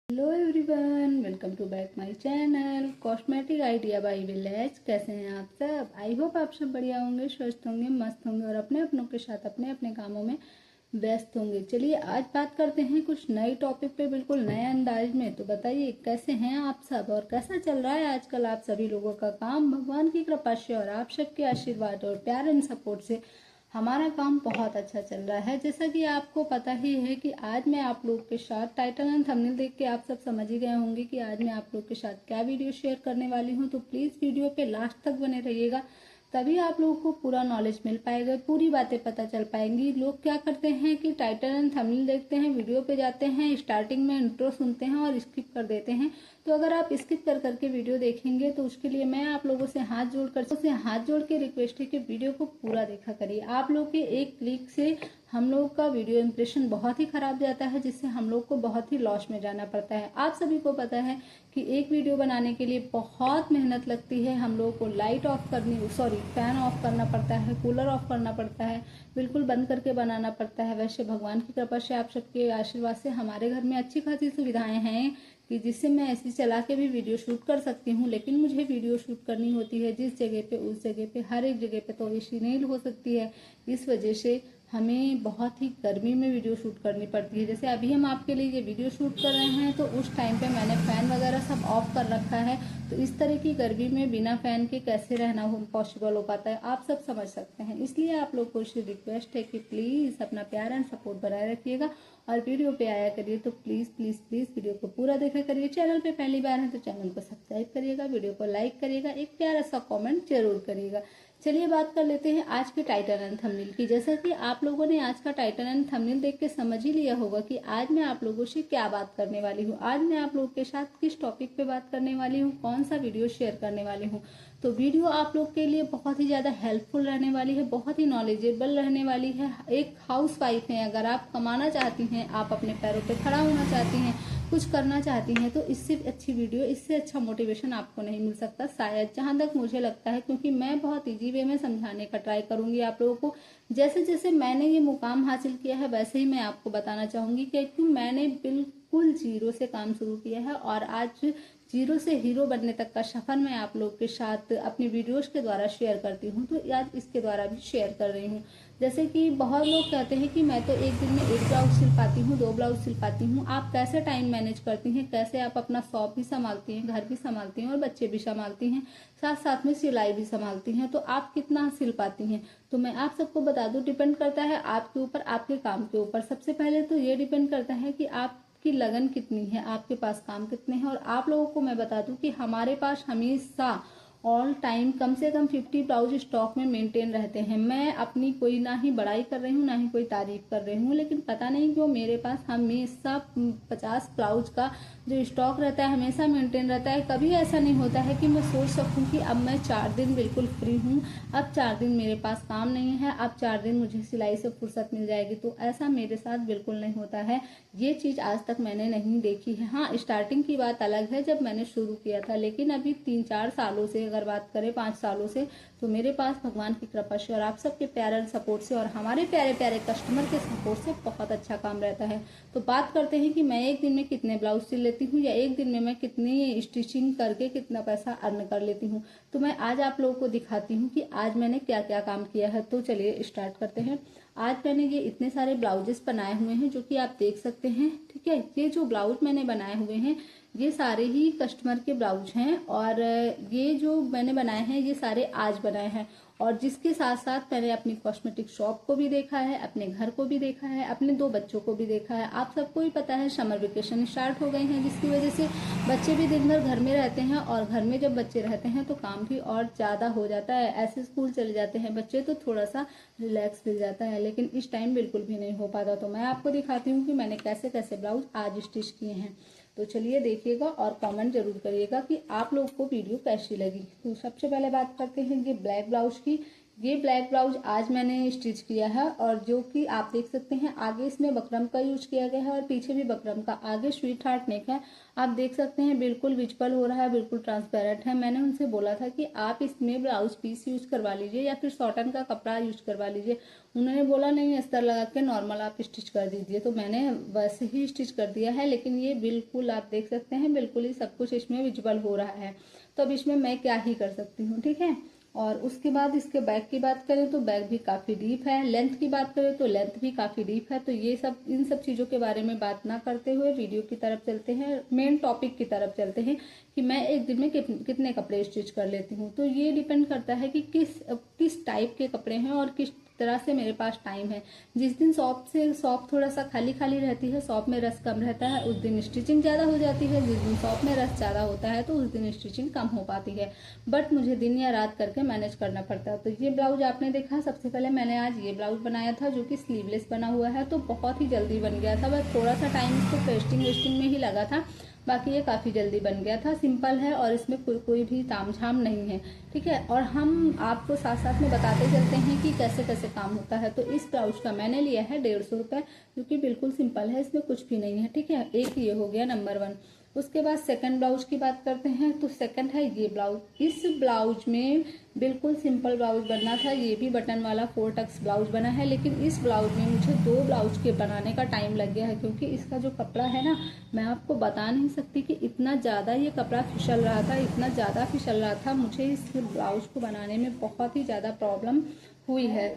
Hello everyone, welcome to back my channel cosmetic idea by village. कैसे हैं आप सब? आई होप आप सब बढ़िया होंगे, स्वस्थ होंगे, मस्त होंगे और अपने अपनों के साथ अपने अपने कामों में व्यस्त होंगे। चलिए आज बात करते हैं कुछ नए टॉपिक पे, बिल्कुल नए अंदाज में। तो बताइए कैसे हैं आप सब और कैसा चल रहा है आजकल आप सभी लोगों का काम। भगवान की कृपा से और आप सबके आशीर्वाद और प्यार एंड सपोर्ट से हमारा काम बहुत अच्छा चल रहा है। जैसा कि आपको पता ही है कि आज मैं आप लोग के साथ टाइटल एंड थंबनेल देख के आप सब समझ ही गए होंगे कि आज मैं आप लोग के साथ क्या वीडियो शेयर करने वाली हूं। तो प्लीज़ वीडियो पे लास्ट तक बने रहिएगा, तभी आप लोगों को पूरा नॉलेज मिल पाएगा, पूरी बातें पता चल पाएंगी। लोग क्या करते हैं कि टाइटल एंड थंबनेल देखते हैं, वीडियो पे जाते हैं, स्टार्टिंग में इंट्रो सुनते हैं और स्किप कर देते हैं। तो अगर आप स्किप कर करके वीडियो देखेंगे तो उसके लिए मैं आप लोगों से हाथ जोड़ के रिक्वेस्ट है कि वीडियो को पूरा देखा करिए। आप लोग के एक क्लिक से हम लोग का वीडियो इंप्रेशन बहुत ही खराब जाता है, जिससे हम लोग को बहुत ही लॉस में जाना पड़ता है। आप सभी को पता है कि एक वीडियो बनाने के लिए बहुत मेहनत लगती है। हम लोग को लाइट ऑफ करनी फैन ऑफ करना पड़ता है, कूलर ऑफ करना पड़ता है, बिल्कुल बंद करके बनाना पड़ता है। वैसे भगवान की कृपा से आप सबके आशीर्वाद से हमारे घर में अच्छी खासी सुविधाएं हैं कि जिससे मैं ऐसी चला के भी वीडियो शूट कर सकती हूँ। लेकिन मुझे वीडियो शूट करनी होती है जिस जगह पे, उस जगह पे, हर एक जगह पे तो वैसी नहीं हो सकती है। इस वजह से हमें बहुत ही गर्मी में वीडियो शूट करनी पड़ती है। जैसे अभी हम आपके लिए ये वीडियो शूट कर रहे हैं तो उस टाइम पे मैंने फ़ैन वगैरह सब ऑफ कर रखा है। तो इस तरह की गर्मी में बिना फ़ैन के कैसे रहना पॉसिबल हो पाता है, आप सब समझ सकते हैं। इसलिए आप लोग को रिक्वेस्ट है कि प्लीज़ अपना प्यार एंड सपोर्ट बनाए रखिएगा और वीडियो पे आया करिए। तो प्लीज़ प्लीज़ प्लीज़ वीडियो को पूरा देखा करिए। चैनल पे पहली बार है तो चैनल को सब्सक्राइब करिएगा, वीडियो को लाइक करिएगा, एक प्यारा सा कमेंट जरूर करिएगा। चलिए बात कर लेते हैं आज के टाइटल एंड थंबनेल की। जैसा कि आप लोगों ने आज का टाइटल एंड थंबनेल देख के समझ ही लिया होगा कि आज मैं आप लोगों से क्या बात करने वाली हूँ। आज मैं आप लोगों के साथ किस टॉपिक पे बात करने वाली हूँ, कौन सा वीडियो शेयर करने वाली हूँ। तो वीडियो आप लोग के लिए बहुत ही ज़्यादा हेल्पफुल रहने वाली है, बहुत ही नॉलेजेबल रहने वाली है। एक हाउस वाइफ हैं, अगर आप कमाना चाहती हैं, आप अपने पैरों पे खड़ा होना चाहती हैं, कुछ करना चाहती हैं, तो इससे अच्छी वीडियो, इससे अच्छा मोटिवेशन आपको नहीं मिल सकता शायद, जहां तक मुझे लगता है। क्योंकि मैं बहुत इजी वे में समझाने का ट्राई करूंगी आप लोगों को। जैसे जैसे मैंने ये मुकाम हासिल किया है वैसे ही मैं आपको बताना चाहूंगी, क्योंकि मैंने बिल्कुल जीरो से काम शुरू किया है और आज जीरो से हीरो बनने तक का सफर मैं आप लोग के साथ अपनी वीडियोस के द्वारा शेयर करती हूँ। तो आज इसके द्वारा भी शेयर कर रही हूँ। जैसे कि बहुत लोग कहते हैं कि मैं तो एक दिन में एक ब्लाउज सिल पाती हूँ, 2 ब्लाउज सिल पाती हूँ। आप कैसे टाइम मैनेज करती हैं, कैसे आप अपना शॉप भी संभालती हैं, घर भी संभालती हैं और बच्चे भी संभालती हैं, साथ साथ में सिलाई भी संभालती हैं, तो आप कितना सिल पाती हैं? तो मैं आप सबको बता दूं, डिपेंड करता है आपके ऊपर, आपके काम के ऊपर। सबसे पहले तो ये डिपेंड करता है कि आपकी लगन कितनी है, आपके पास काम कितने हैं। और आप लोगों को मैं बता दूं कि हमारे पास हमेशा ऑल टाइम कम से कम 50 ब्लाउज स्टॉक में मेंटेन रहते हैं। मैं अपनी कोई ना ही बड़ाई कर रही हूँ ना ही कोई तारीफ कर रही हूँ, लेकिन पता नहीं क्यों मेरे पास हमेशा 50 ब्लाउज का जो स्टॉक रहता है हमेशा मेंटेन रहता है। कभी ऐसा नहीं होता है कि मैं सोच सकूं कि अब मैं 4 दिन बिल्कुल फ्री हूँ, अब 4 दिन मेरे पास काम नहीं है, अब 4 दिन मुझे सिलाई से फुर्सत मिल जाएगी। तो ऐसा मेरे साथ बिल्कुल नहीं होता है। ये चीज़ आज तक मैंने नहीं देखी है। हाँ, स्टार्टिंग की बात अलग है जब मैंने शुरू किया था, लेकिन अभी 3-4 सालों से, अगर बात करें 5 सालों से, तो मेरे पास भगवान की कृपा से और आप सबके प्यारे सपोर्ट से और हमारे प्यारे प्यारे कस्टमर के सपोर्ट से बहुत अच्छा काम रहता है। तो बात करते हैं कि मैं एक दिन में कितने ब्लाउज सिल लेती हूँ या एक दिन में मैं कितनी स्टिचिंग करके कितना पैसा अर्न कर लेती हूँ। तो मैं आज आप लोगों को दिखाती हूँ कि आज मैंने क्या क्या काम किया है। तो चलिए स्टार्ट करते हैं। आज मैंने ये इतने सारे ब्लाउजेस बनाए हुए हैं जो कि आप देख सकते हैं। ठीक है, ये जो ब्लाउज मैंने बनाए हुए हैं ये सारे ही कस्टमर के ब्लाउज हैं और ये जो मैंने बनाए हैं ये सारे आज बनाए हैं। और जिसके साथ साथ मैंने अपनी कॉस्मेटिक शॉप को भी देखा है, अपने घर को भी देखा है, अपने 2 बच्चों को भी देखा है। आप सबको ही पता है समर वेकेशन स्टार्ट हो गए हैं, जिसकी वजह से बच्चे भी दिन भर घर में रहते हैं और घर में जब बच्चे रहते हैं तो काम भी और ज़्यादा हो जाता है। ऐसे स्कूल चले जाते हैं बच्चे तो थोड़ा सा रिलैक्स मिल जाता है, लेकिन इस टाइम बिल्कुल भी नहीं हो पाता। तो मैं आपको दिखाती हूँ कि मैंने कैसे कैसे ब्लाउज आज स्टिच किए हैं। तो चलिए देखिएगा और कमेंट जरूर करिएगा कि आप लोग को वीडियो कैसी लगी। तो सबसे पहले बात करते हैं ये ब्लैक ब्लाउज की। ये ब्लैक ब्लाउज आज मैंने स्टिच किया है और जो कि आप देख सकते हैं आगे इसमें बकरम का यूज किया गया है और पीछे भी बकरम का, आगे स्वीट हार्ट नेक है। आप देख सकते हैं बिल्कुल विजिबल हो रहा है, बिल्कुल ट्रांसपेरेंट है। मैंने उनसे बोला था कि आप इसमें ब्लाउज पीस यूज करवा लीजिए या फिर कॉटन का कपड़ा यूज करवा लीजिए। उन्होंने बोला नहीं, अस्तर लगा के नॉर्मल आप स्टिच कर दीजिए, तो मैंने वैसे ही स्टिच कर दिया है। लेकिन ये बिल्कुल आप देख सकते हैं बिल्कुल ही सब कुछ इसमें विजिबल हो रहा है, तो अब इसमें मैं क्या ही कर सकती हूँ, ठीक है। और उसके बाद इसके बैक की बात करें तो बैक भी काफ़ी डीप है, लेंथ की बात करें तो लेंथ भी काफ़ी डीप है। तो ये सब इन सब चीज़ों के बारे में बात ना करते हुए वीडियो की तरफ चलते हैं, मेन टॉपिक की तरफ चलते हैं कि मैं एक दिन में कितने कपड़े स्टिच कर लेती हूँ। तो ये डिपेंड करता है कि किस टाइप के कपड़े हैं और किस तरह से मेरे पास टाइम है। जिस दिन शॉप थोड़ा सा खाली खाली रहती है, शॉप में रश कम रहता है, उस दिन स्टिचिंग ज़्यादा हो जाती है। जिस दिन शॉप में रश ज़्यादा होता है तो उस दिन स्टिचिंग कम हो पाती है, बट मुझे दिन या रात करके मैनेज करना पड़ता है। तो ये ब्लाउज आपने देखा, सबसे पहले मैंने आज ये ब्लाउज बनाया था जो कि स्लीवलेस बना हुआ है, तो बहुत ही जल्दी बन गया था। बस थोड़ा सा टाइम इसको पेस्टिंग वेस्टिंग में ही लगा था, बाकी ये काफ़ी जल्दी बन गया था। सिंपल है और इसमें कोई भी तामझाम नहीं है, ठीक है। और हम आपको साथ साथ में बताते चलते हैं कि कैसे कैसे काम होता है। तो इस ब्लाउज का मैंने लिया है 150 रुपये, जो कि बिल्कुल सिंपल है, इसमें कुछ भी नहीं है, ठीक है। एक ये हो गया नंबर 1। उसके बाद सेकंड ब्लाउज की बात करते हैं। तो सेकंड है ये ब्लाउज। इस ब्लाउज में बिल्कुल सिंपल ब्लाउज बनना था, ये भी बटन वाला 4 टक्स ब्लाउज बना है। लेकिन इस ब्लाउज में मुझे 2 ब्लाउज के बनाने का टाइम लग गया है, क्योंकि इसका जो कपड़ा है ना, मैं आपको बता नहीं सकती कि इतना ज़्यादा ये कपड़ा फिसल रहा था, इतना ज़्यादा फिसल रहा था। मुझे इस ब्लाउज को बनाने में बहुत ही ज़्यादा प्रॉब्लम हुई है।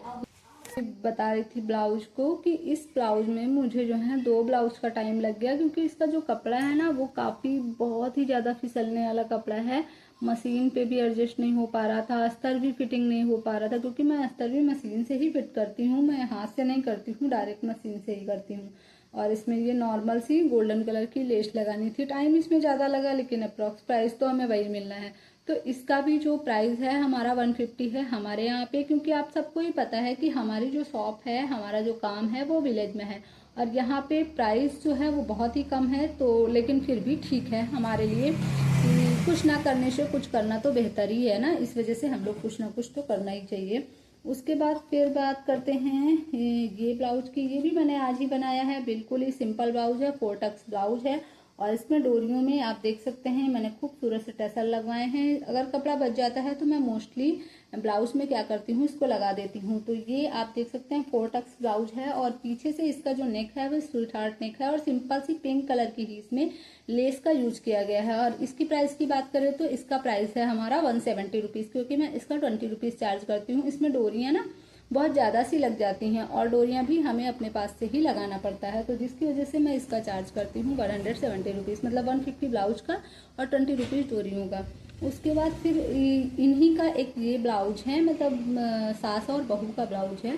बता रही थी ब्लाउज को कि इस ब्लाउज में मुझे जो है 2 ब्लाउज का टाइम लग गया, क्योंकि इसका जो कपड़ा है ना वो काफ़ी बहुत ही ज़्यादा फिसलने वाला कपड़ा है। मशीन पे भी एडजस्ट नहीं हो पा रहा था, अस्तर भी फिटिंग नहीं हो पा रहा था, क्योंकि मैं अस्तर भी मशीन से ही फिट करती हूँ, मैं हाथ से नहीं करती हूँ, डायरेक्ट मशीन से ही करती हूँ। और इसमें ये नॉर्मल सी गोल्डन कलर की लेस लगानी थी। टाइम इसमें ज़्यादा लगा, लेकिन अप्रॉक्स प्राइस तो हमें वही मिलना है। तो इसका भी जो प्राइस है हमारा 150 है हमारे यहाँ पे, क्योंकि आप सबको ही पता है कि हमारी जो शॉप है, हमारा जो काम है वो विलेज में है और यहाँ पे प्राइस जो है वो बहुत ही कम है। तो लेकिन फिर भी ठीक है हमारे लिए कि कुछ ना करने से कुछ करना तो बेहतर ही है ना, इस वजह से हम लोग कुछ ना कुछ तो करना ही चाहिए। उसके बाद फिर बात करते हैं ये ब्लाउज की। ये भी मैंने आज ही बनाया है, बिल्कुल ही सिंपल ब्लाउज है, 4 टक्स ब्लाउज है और इसमें डोरियों में आप देख सकते हैं मैंने खूबसूरत से टैसल लगवाए हैं। अगर कपड़ा बच जाता है तो मैं मोस्टली ब्लाउज में क्या करती हूँ, इसको लगा देती हूँ। तो ये आप देख सकते हैं 4 टक्स ब्लाउज है और पीछे से इसका जो नेक है वो स्वीट हार्ट नेक है और सिंपल सी पिंक कलर की ही इसमें लेस का यूज किया गया है। और इसकी प्राइस की बात करें तो इसका प्राइस है हमारा 170 रुपीज़, क्योंकि मैं इसका 20 रुपीज़ चार्ज करती हूँ। इसमें डोरियाँ ना बहुत ज़्यादा सी लग जाती हैं और डोरियाँ भी हमें अपने पास से ही लगाना पड़ता है, तो जिसकी वजह से मैं इसका चार्ज करती हूँ 170 रुपीज़, मतलब 150 ब्लाउज का और 20 रुपीज़ डोरियों का। उसके बाद फिर इन्हीं का एक ये ब्लाउज है, मतलब सास और बहू का ब्लाउज है।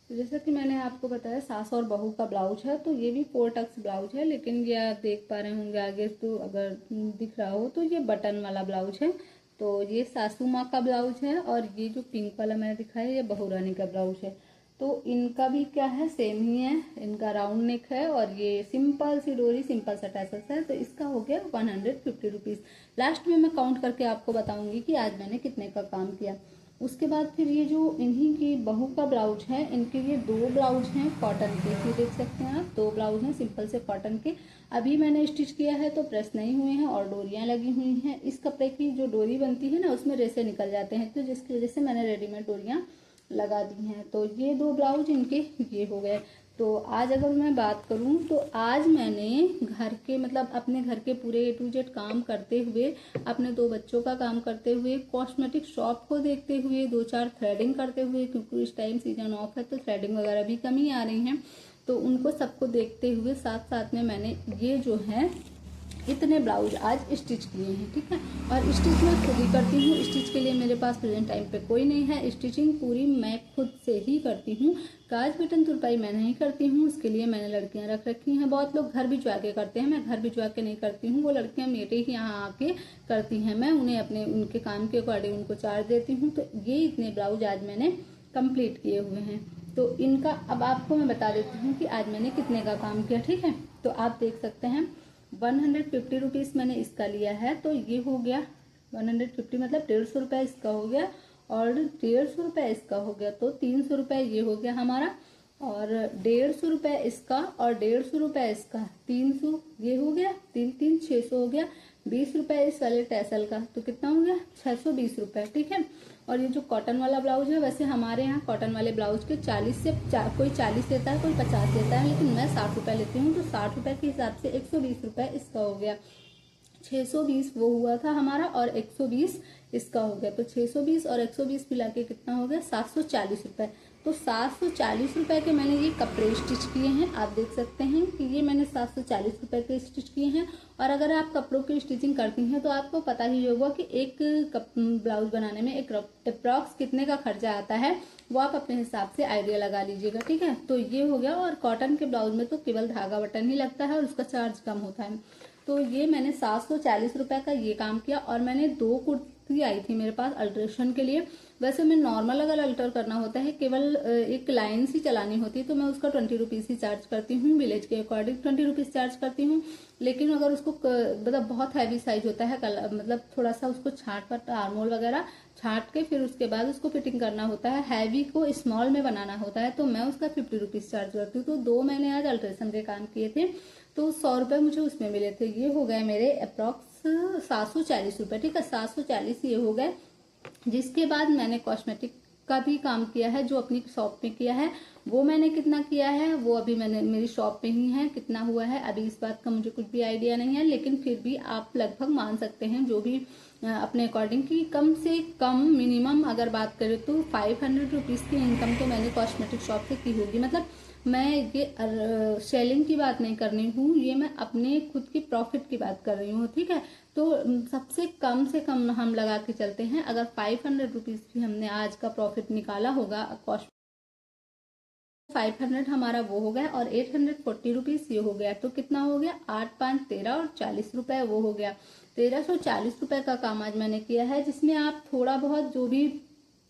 तो जैसा कि मैंने आपको बताया सास और बहू का ब्लाउज है, तो ये भी 4 टक्स ब्लाउज है। लेकिन ये आप देख पा रहे होंगे आगे, तो अगर दिख रहा हो तो ये बटन वाला ब्लाउज है। तो ये सासू माँ का ब्लाउज है और ये जो पिंक वाला मैंने दिखाया ये बहू रानी का ब्लाउज है। तो इनका भी क्या है, सेम ही है, इनका राउंड नेक है और ये सिंपल सी डोरी सिंपल सा टैसल्स है। तो इसका हो गया 150 रुपीज़। लास्ट में मैं काउंट करके आपको बताऊंगी कि आज मैंने कितने का काम किया। उसके बाद फिर ये जो इन्हीं की बहू का ब्लाउज है, इनके ये 2 ब्लाउज हैं कॉटन के, ये देख सकते हैं आप, 2 ब्लाउज हैं सिंपल से कॉटन के। अभी मैंने स्टिच किया है तो प्रेस नहीं हुए हैं और डोरियां लगी हुई हैं। इस कपड़े की जो डोरी बनती है ना उसमें रेसे निकल जाते हैं, तो जिसकी वजह से मैंने रेडीमेड डोरियां लगा दी हैं। तो ये 2 ब्लाउज इनके ये हो गए। तो आज अगर मैं बात करूं तो आज मैंने घर के मतलब अपने घर के पूरे A to Z काम करते हुए, अपने 2 बच्चों का काम करते हुए, कॉस्मेटिक शॉप को देखते हुए, 2-4 थ्रेडिंग करते हुए, क्योंकि इस टाइम सीजन ऑफ है तो थ्रेडिंग वगैरह भी कम ही आ रही हैं, तो उनको सबको देखते हुए साथ साथ में मैंने ये जो है इतने ब्लाउज आज स्टिच किए हैं, ठीक है। और स्टिच मैं खुद ही करती हूँ, स्टिच के लिए मेरे पास प्रेजेंट टाइम पे कोई नहीं है, स्टिचिंग पूरी मैं खुद से ही करती हूँ। काज बटन तुरपाई मैं नहीं करती हूँ, उसके लिए मैंने लड़कियाँ रख रखी हैं। बहुत लोग घर भिजवा के करते हैं, मैं घर भिजवा के नहीं करती हूँ, वो लड़कियाँ मेरे ही यहाँ आके करती हैं। मैं उन्हें अपने उनके काम के अकॉर्डिंग उनको चार्ज देती हूँ। तो ये इतने ब्लाउज आज मैंने कंप्लीट किए हुए हैं। तो इनका अब आपको मैं बता देती हूँ कि आज मैंने कितने का काम किया, ठीक है। तो आप देख सकते हैं 150 रुपीज़ मैंने इसका लिया है, तो ये हो गया 150 मतलब 150 रुपये इसका हो गया और 150 रुपये इसका हो गया, तो 300 रुपये ये हो गया हमारा, और 150 रुपये इसका और 150 रुपये इसका, 300 ये हो गया, 3 600 हो गया, 20 रुपये इस वाले टैसल का, तो कितना हो गया 620 रुपये। ठीक है। और ये जो कॉटन वाला ब्लाउज है, वैसे हमारे यहाँ कॉटन वाले ब्लाउज के 40 से कोई 40 लेता है, कोई 50 लेता है, लेकिन मैं 60 रुपये लेती हूँ, तो 60 रुपये के हिसाब से 120 रुपये इसका हो गया। 620 वो हुआ था हमारा और 120 इसका हो गया, तो 620 और 120 मिला के कितना हो गया 740 रुपये। तो 740 रुपये के मैंने ये कपड़े स्टिच किए हैं। आप देख सकते हैं कि ये मैंने 740 रुपये के स्टिच किए हैं। और अगर आप कपड़ों की स्टिचिंग करती हैं तो आपको पता ही होगा कि एक ब्लाउज बनाने में एक अप्रॉक्स कितने का खर्चा आता है, वो आप अपने हिसाब से आइडिया लगा लीजिएगा। ठीक है। तो ये हो गया। और कॉटन के ब्लाउज में तो केवल धागा बटन ही लगता है और उसका चार्ज कम होता है। तो ये मैंने 740 रुपये का ये काम किया। और मैंने 2 कुर्ती आई थी मेरे पास अल्ट्रेशन के लिए। वैसे मैं नॉर्मल अगर अल्टर करना होता है, केवल एक लाइन सी चलानी होती है, तो मैं उसका 20 रुपीज़ ही चार्ज करती हूँ, विलेज के अकॉर्डिंग 20 रुपीज़ चार्ज करती हूँ। लेकिन अगर उसको मतलब बहुत हैवी साइज होता है, मतलब थोड़ा सा उसको छांट पर आर्मोल वगैरह छांट के फिर उसके बाद उसको फिटिंग करना होता है, हैवी को स्मॉल में बनाना होता है, तो मैं उसका 50 रुपीज़ चार्ज करती हूँ। तो 2 मैंने आज अल्ट्रेशन के काम किए थे, तो 100 रुपये मुझे उसमें मिले थे। ये हो गए मेरे अप्रॉक्स 740 रुपये। ठीक है। 740 ये हो गए। जिसके बाद मैंने कॉस्मेटिक का भी काम किया है, जो अपनी शॉप में किया है, वो मैंने कितना किया है वो अभी मैंने मेरी शॉप में ही है, कितना हुआ है अभी इस बात का मुझे कुछ भी आइडिया नहीं है, लेकिन फिर भी आप लगभग मान सकते हैं जो भी अपने अकॉर्डिंग की कम से कम मिनिमम अगर बात करें तो 500 रुपीज़ की इनकम तो मैंने कॉस्मेटिक शॉप से की होगी। मतलब मैं ये सेलिंग की बात नहीं कर रही हूँ, ये मैं अपने खुद की प्रॉफिट की बात कर रही हूँ। ठीक है। तो सबसे कम से कम हम लगा के चलते हैं, अगर 500 रुपीज़ भी हमने आज का प्रॉफिट निकाला होगा, कॉस्ट 500 हमारा वो हो गया और 840 रुपीज़ ये हो गया, तो कितना हो गया 8 5 13 और 40 रुपये वो हो गया। 1340 रुपये का काम आज मैंने किया है, जिसमें आप थोड़ा बहुत जो भी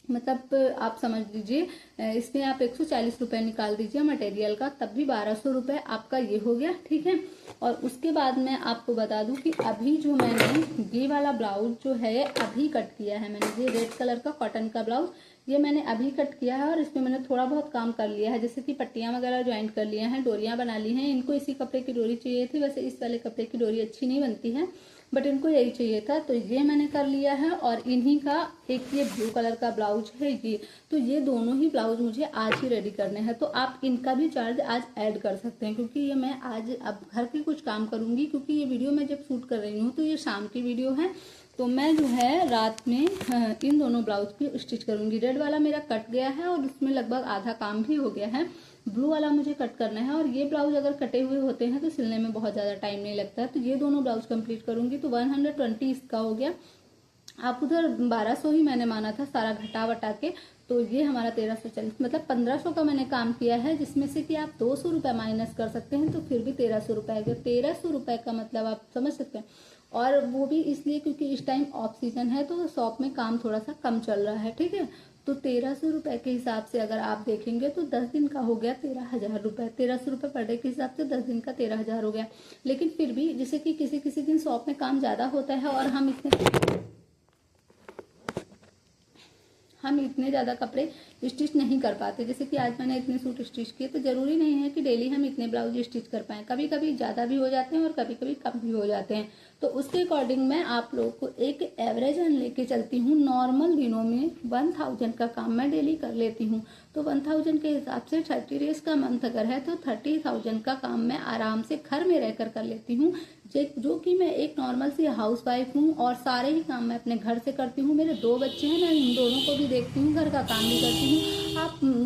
मतलब आप समझ लीजिए, इसमें आप 140 रुपये निकाल दीजिए मटेरियल का, तब भी 1200 रुपये आपका ये हो गया। ठीक है। और उसके बाद मैं आपको बता दूं कि अभी जो मैंने ये वाला ब्लाउज जो है अभी कट किया है, मैंने ये रेड कलर का कॉटन का ब्लाउज ये मैंने अभी कट किया है, और इसमें मैंने थोड़ा बहुत काम कर लिया है, जैसे कि पट्टियां वगैरह ज्वाइंट कर लिया है, डोरियां बना ली हैं। इनको इसी कपड़े की डोरी चाहिए थी, वैसे इस वाले कपड़े की डोरी अच्छी नहीं बनती है, बट इनको यही चाहिए था, तो ये मैंने कर लिया है। और इन्हीं का एक ये ब्लू कलर का ब्लाउज है ये, तो ये दोनों ही ब्लाउज मुझे आज ही रेडी करने हैं, तो आप इनका भी चार्ज आज ऐड कर सकते हैं, क्योंकि ये मैं आज अब घर के कुछ काम करूंगी, क्योंकि ये वीडियो मैं जब शूट कर रही हूँ तो ये शाम की वीडियो है, तो मैं जो है रात में इन दोनों ब्लाउज की स्टिच करूंगी। रेड वाला मेरा कट गया है और उसमें लगभग आधा काम भी हो गया है, ब्लू वाला मुझे कट करना है। और ये ब्लाउज अगर कटे हुए होते हैं तो सिलने में बहुत ज़्यादा टाइम नहीं लगता है, तो ये दोनों ब्लाउज कंप्लीट करूंगी, तो 120 इसका हो गया। आप उधर 1200 ही मैंने माना था सारा घटा वटा के, तो ये हमारा 1340 मतलब 1500 का मैंने काम किया है, जिसमें से कि आप 200 रुपये माइनस कर सकते हैं, तो फिर भी 1300 रुपये गए। 1300 रुपये का मतलब आप समझ सकते हैं, और वो भी इसलिए क्योंकि इस टाइम ऑफ सीजन है, तो शॉप में काम थोड़ा सा कम चल रहा है। ठीक है। तो 1300 रुपये के हिसाब से अगर आप देखेंगे तो 10 दिन का हो गया 13,000 रुपये। 1300 रुपये पर डे के हिसाब से 10 दिन का 13,000 हो गया। लेकिन फिर भी जैसे कि किसी किसी दिन शॉप में काम ज़्यादा होता है और हम इतने ज़्यादा कपड़े स्टिच नहीं कर पाते, जैसे कि आज मैंने इतने सूट स्टिच किए, तो ज़रूरी नहीं है कि डेली हम इतने ब्लाउज स्टिच कर पाएँ, कभी कभी ज़्यादा भी हो जाते हैं और कभी कभी कम भी हो जाते हैं। तो उसके अकॉर्डिंग मैं आप लोगों को एक एवरेज लेके चलती हूँ। नॉर्मल दिनों में 1000 का काम मैं डेली कर लेती हूँ, तो 1000 के हिसाब से 30 डेज का मंथ अगर है तो 30,000 का काम मैं आराम से घर में रहकर कर लेती हूँ, जो कि मैं एक नॉर्मल सी हाउस वाइफ हूँ, और सारे ही काम मैं अपने घर से करती हूँ। मेरे 2 बच्चे हैं, मैं इन दोनों को भी देखती हूँ, घर का काम भी करती हूँ।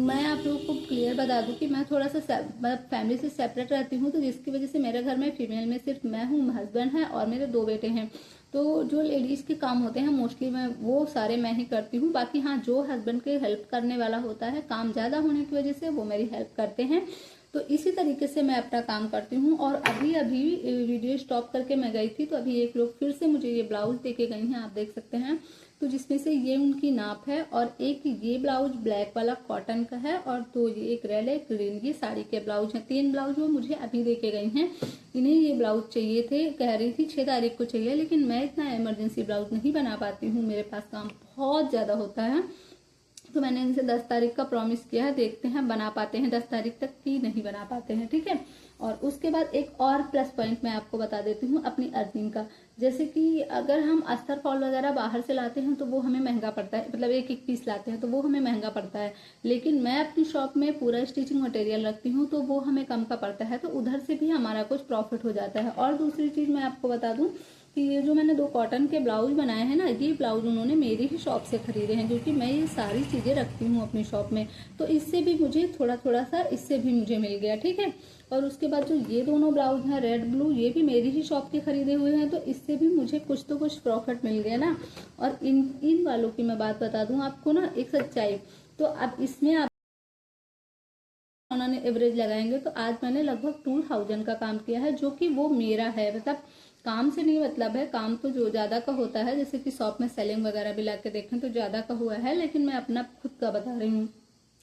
मैं आप लोगों को क्लियर बता दूँ कि मैं थोड़ा सा मतलब फैमिली से सेपरेट रहती हूँ, तो जिसकी वजह से मेरे घर में फीमेल में सिर्फ मैं हूँ, हस्बैंड है और मेरे 2 बेटे हैं। तो जो लेडीज़ के काम होते हैं मोस्टली मैं वो सारे मैं ही करती हूँ। बाकी हाँ, जो हस्बैंड के हेल्प करने वाला होता है, काम ज़्यादा होने की वजह से वो मेरी हेल्प करते हैं। तो इसी तरीके से मैं अपना काम करती हूँ। और अभी अभी वीडियो स्टॉप करके मैं गई थी, तो अभी एक लोग फिर से मुझे ये ब्लाउज दे के गई हैं, आप देख सकते हैं। तो जिसमें से ये उनकी नाप है, और एक ये ब्लाउज ब्लैक वाला कॉटन का है, और दो ये एक रेड एक ग्रीन, ये साड़ी के ब्लाउज हैं। 3 ब्लाउज वो मुझे अभी दे के गई हैं। इन्हें ये ब्लाउज चाहिए थे, कह रही थी 6 तारीख को चाहिए, लेकिन मैं इतना इमरजेंसी ब्लाउज नहीं बना पाती हूँ, मेरे पास काम बहुत ज़्यादा होता है। तो मैंने इनसे 10 तारीख का प्रॉमिस किया है, देखते हैं बना पाते हैं 10 तारीख तक कि नहीं बना पाते हैं, ठीक है। और उसके बाद एक और प्लस पॉइंट मैं आपको बता देती हूँ अपनी अर्निंग का। जैसे कि अगर हम अस्तर फॉल वगैरह बाहर से लाते हैं तो वो हमें महंगा पड़ता है, मतलब एक एक पीस लाते हैं तो वो हमें महंगा पड़ता है, लेकिन मैं अपनी शॉप में पूरा स्टिचिंग मटेरियल रखती हूँ तो वो हमें कम का पड़ता है, तो उधर से भी हमारा कुछ प्रॉफिट हो जाता है। और दूसरी चीज़ मैं आपको बता दूँ कि ये जो मैंने 2 कॉटन के ब्लाउज बनाए हैं ना, ये ब्लाउज उन्होंने मेरी ही शॉप से खरीदे हैं, जो कि मैं ये सारी चीज़ें रखती हूँ अपनी शॉप में, तो इससे भी मुझे थोड़ा थोड़ा सा इससे भी मुझे मिल गया, ठीक है। और उसके बाद जो ये दोनों ब्लाउज हैं रेड ब्लू, ये भी मेरी ही शॉप के खरीदे हुए हैं, तो इससे भी मुझे कुछ तो कुछ प्रॉफिट मिल गया ना। और इन वालों की मैं बात बता दूं आपको ना, एक सच्चाई, तो अब इसमें आप उन्होंने एवरेज लगाएंगे तो आज मैंने लगभग 2000 का काम किया है, जो कि वो मेरा है, मतलब काम से नहीं मतलब है, काम तो जो ज्यादा का होता है, जैसे कि शॉप में सेलिंग वगैरह भी ला के देखें तो ज्यादा का हुआ है, लेकिन मैं अपना खुद का बता रही हूँ।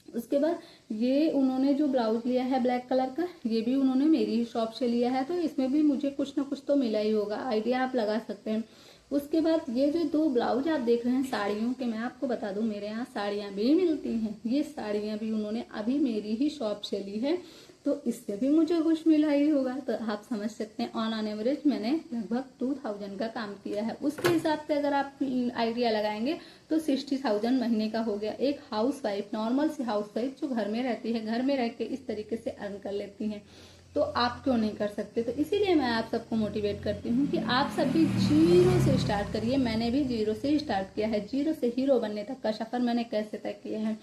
उसके बाद ये उन्होंने जो ब्लाउज लिया है ब्लैक कलर का, ये भी उन्होंने मेरी ही शॉप से लिया है, तो इसमें भी मुझे कुछ ना कुछ तो मिला ही होगा, आइडिया आप लगा सकते हैं। उसके बाद ये जो 2 ब्लाउज आप देख रहे हैं साड़ियों के, मैं आपको बता दूं मेरे यहाँ साड़ियाँ भी मिलती हैं, ये साड़ियाँ भी उन्होंने अभी मेरी ही शॉप से ली है, तो इससे भी मुझे कुछ मिला ही होगा। तो आप समझ सकते हैं ऑन एवरेज मैंने लगभग 2000 का काम किया है। उसके हिसाब से अगर आप आइडिया लगाएंगे तो 60,000 महीने का हो गया। एक हाउस वाइफ, नॉर्मल सी हाउस वाइफ जो घर में रहती है, घर में रह के इस तरीके से अर्न कर लेती हैं, तो आप क्यों नहीं कर सकते। तो इसीलिए मैं आप सबको मोटिवेट करती हूँ कि आप सब भी जीरो से स्टार्ट करिए। मैंने भी जीरो से स्टार्ट किया है, जीरो से हीरो बनने तक का सफर मैंने कैसे तय किया है।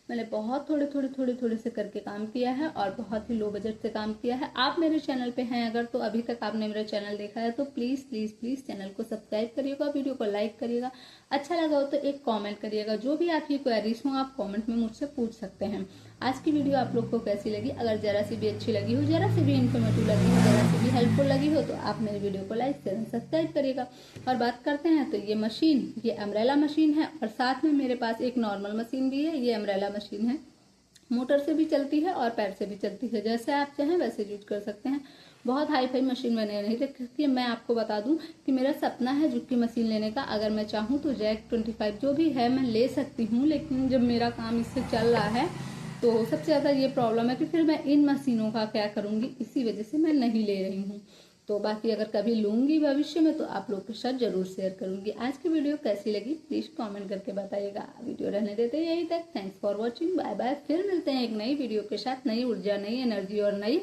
मैंने बहुत थोड़े से करके काम किया है, और बहुत ही लो बजट से काम किया है। आप मेरे चैनल पे हैं अगर, तो अभी तक आपने मेरा चैनल देखा है तो प्लीज़ प्लीज़ प्लीज़ चैनल को सब्सक्राइब करिएगा, वीडियो को लाइक करिएगा, अच्छा लगा हो तो एक कमेंट करिएगा, जो भी आपकी क्वेरीज हो आप कमेंट में मुझसे पूछ सकते हैं। आज की वीडियो आप लोग को कैसी लगी, अगर जरा सी भी अच्छी लगी हो, जरा सी भी इन्फॉर्मेटिव लगी हो, जरा सी भी हेल्पफुल लगी हो, तो आप मेरे वीडियो को लाइक शेयर सब्सक्राइब करिएगा। और बात करते हैं तो ये मशीन, ये अम्ब्रेला मशीन है, और साथ में मेरे पास एक नॉर्मल मशीन भी है। ये अम्ब्रेला मशीन है, मोटर से भी चलती है और पैर से भी चलती है, जैसे आप चाहें वैसे यूज कर सकते हैं। बहुत हाई फाई मशीन मैंने नहीं रखी है। मैं आपको बता दूं कि मेरा सपना है जुक्की मशीन लेने का, अगर मैं चाहूँ तो जैक 25 जो भी है मैं ले सकती हूँ, लेकिन जब मेरा काम इससे चल रहा है तो सबसे ज़्यादा ये प्रॉब्लम है कि फिर मैं इन मशीनों का क्या करूँगी, इसी वजह से मैं नहीं ले रही हूँ। तो बाकी अगर कभी लूँगी भविष्य में तो आप लोग के साथ जरूर शेयर करूँगी। आज की वीडियो कैसी लगी प्लीज़ कमेंट करके बताइएगा। वीडियो रहने देते हैं यहीं तक। Thanks for watching, bye bye. फिर मिलते हैं एक नई वीडियो के साथ, नई ऊर्जा, नई एनर्जी और नई